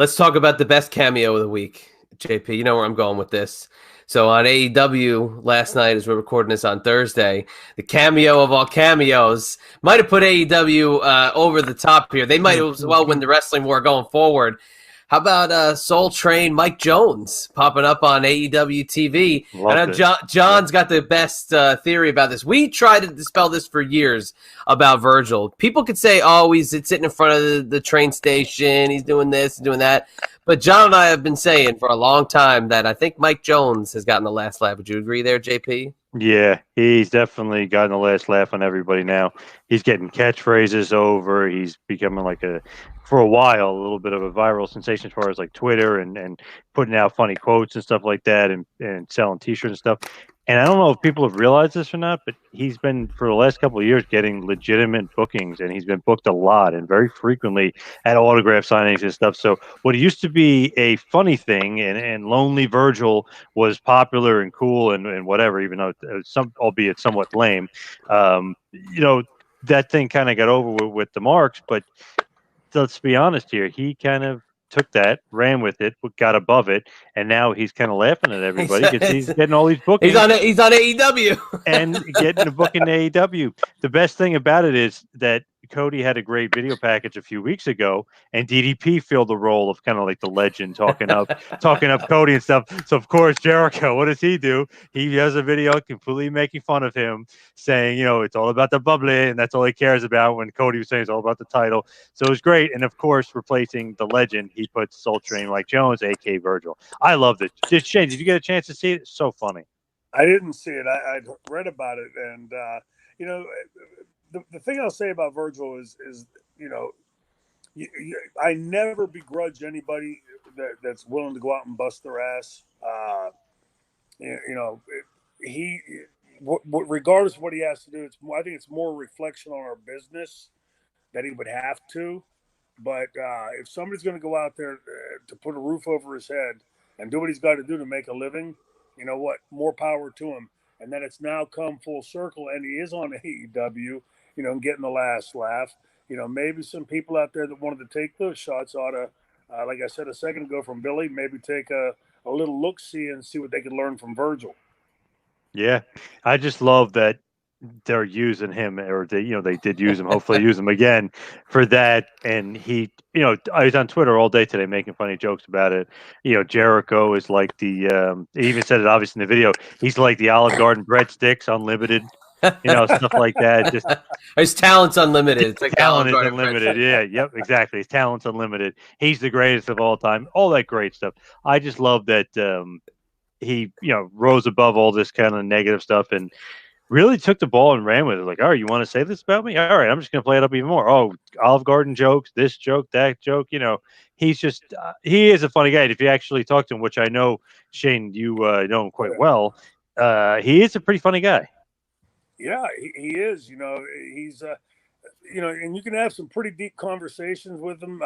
Let's talk about the best cameo of the week, JP. You know where I'm going with this. So on AEW last night, as we're recording this on Thursday, the cameo of all cameos might have put AEW over the top here. They might as well win the wrestling war going forward. How about Soul Train Mike Jones popping up on AEW TV? I know John's got the best theory about this. We tried to dispel this for years about Virgil. People could say, oh, he's sitting in front of the train station. He's doing this, doing that. But John and I have been saying for a long time that I think Mike Jones has gotten the last laugh. Would you agree there, JP? Yeah, he's definitely gotten the last laugh on everybody now. He's getting catchphrases over. He's becoming for a while, a little bit of a viral sensation as far as like Twitter and putting out funny quotes and stuff like that and selling T-shirts and stuff. And I don't know if people have realized this or not, but he's been, for the last couple of years, getting legitimate bookings, and he's been booked a lot and very frequently at autograph signings and stuff. So what used to be a funny thing, and Lonely Virgil was popular and cool and whatever, even though albeit somewhat lame, that thing kind of got over with the marks. But let's be honest here, he kind of took that, ran with it, got above it, and now he's kind of laughing at everybody because he's getting all these bookings. He's on AEW and getting a book in AEW. The best thing about it is that Cody had a great video package a few weeks ago, and DDP filled the role of kind of like the legend, talking up Cody and stuff. So of course Jericho, what does he do? He has a video completely making fun of him, saying, it's all about the bubbly, and that's all he cares about. When Cody was saying it's all about the title, so it was great. And of course, replacing the legend, he puts Soul Train Mike Jones, aka Virgil. I loved it. Shane, did you get a chance to see it? It's so funny. I didn't see it. I'd read about it, and the thing I'll say about Virgil is I never begrudge anybody that's willing to go out and bust their ass. Regardless of what he has to do, I think it's more a reflection on our business that he would have to. But if somebody's going to go out there to put a roof over his head and do what he's got to do to make a living, you know what? More power to him. And then it's now come full circle, and he is on AEW, and getting the last laugh. Maybe some people out there that wanted to take those shots ought to, like I said a second ago from Billy, maybe take a little look-see and see what they can learn from Virgil. Yeah, I just love that they're using him, or they did use him. Hopefully, use him again for that. And he, I was on Twitter all day today making funny jokes about it. Jericho is like the. He even said it obviously in the video. He's like the Olive Garden breadsticks, unlimited. Stuff like that. Just his talent's unlimited. It's like talent is unlimited. Yeah, yep, exactly. His talent's unlimited. He's the greatest of all time. All that great stuff. I just love that he, rose above all this kind of negative stuff and really took the ball and ran with it. Like, all right, you want to say this about me? All right, I'm just going to play it up even more. Oh, Olive Garden jokes, this joke, that joke. He's just he is a funny guy. And if you actually talk to him, which I know, Shane, you know him quite well, he is a pretty funny guy. Yeah, he is. He's and you can have some pretty deep conversations with him.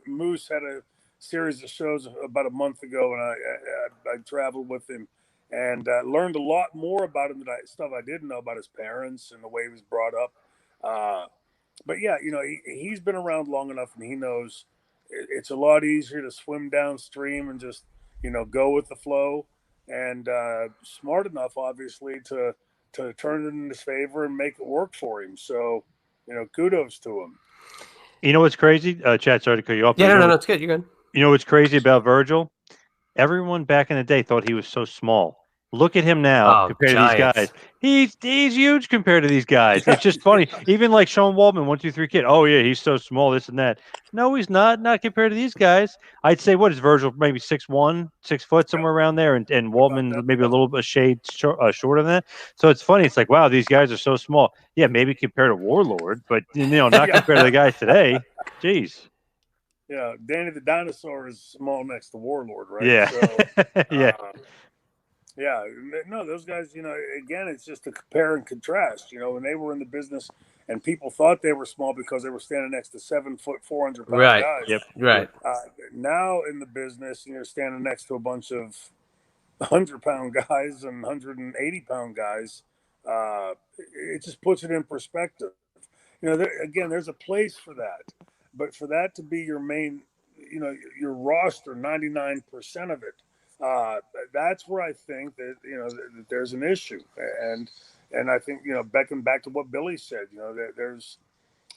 Moose had a series of shows about a month ago, and I traveled with him and learned a lot more about him than stuff I didn't know about his parents and the way he was brought up. But yeah, he's been around long enough, and he knows it's a lot easier to swim downstream and just go with the flow, and smart enough, obviously, to turn it in his favor and make it work for him. So, kudos to him. You know what's crazy? Chad, sorry to cut you off. Yeah, no, it's good. You're good. You know what's crazy about Virgil? Everyone back in the day thought he was so small. Look at him now compared to these guys. He's huge compared to these guys. It's just funny. Even like Sean Waldman, 1-2-3 Kid. Oh yeah, he's so small, this and that. No, he's not. Not compared to these guys. I'd say what is Virgil? Maybe 6'1", 6 foot, somewhere around there, and Waldman maybe a little bit shade shorter than that. So it's funny. It's like, wow, these guys are so small. Yeah, maybe compared to Warlord, but not compared to the guys today. Jeez. Yeah, Danny the Dinosaur is small next to Warlord, right? Yeah. So, yeah. Yeah, no, those guys, again, it's just a compare and contrast. When they were in the business and people thought they were small because they were standing next to 7 foot, 400-pound guys. Yep. Right. Now in the business, you're standing next to a bunch of 100-pound guys and 180-pound guys. It just puts it in perspective. Again, there's a place for that, but for that to be your main, your roster 99% of it. That's where I think that that there's an issue, and I think back to what Billy said, there's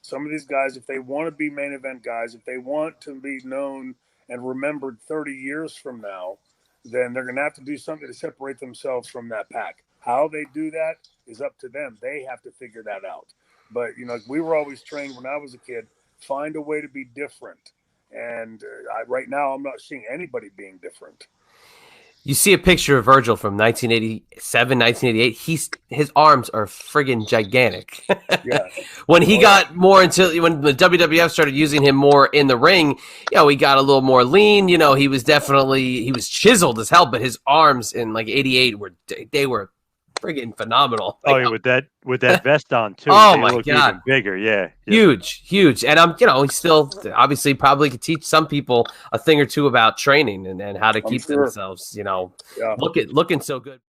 some of these guys, if they want to be main event guys, if they want to be known and remembered 30 years from now, then they're going to have to do something to separate themselves from that pack. How they do that is up to them. They have to figure that out. But we were always trained when I was a kid, find a way to be different. And right now, I'm not seeing anybody being different. You see a picture of Virgil from 1987, 1988. His arms are friggin' gigantic. Yeah. When he got more into, when the WWF started using him more in the ring, he got a little more lean. He was chiseled as hell, but his arms in like 88 were friggin' phenomenal. Oh, yeah, with that vest on too. Oh they my look God, even bigger. Yeah, huge. And he still obviously probably could teach some people a thing or two about training and how to keep themselves, looking so good.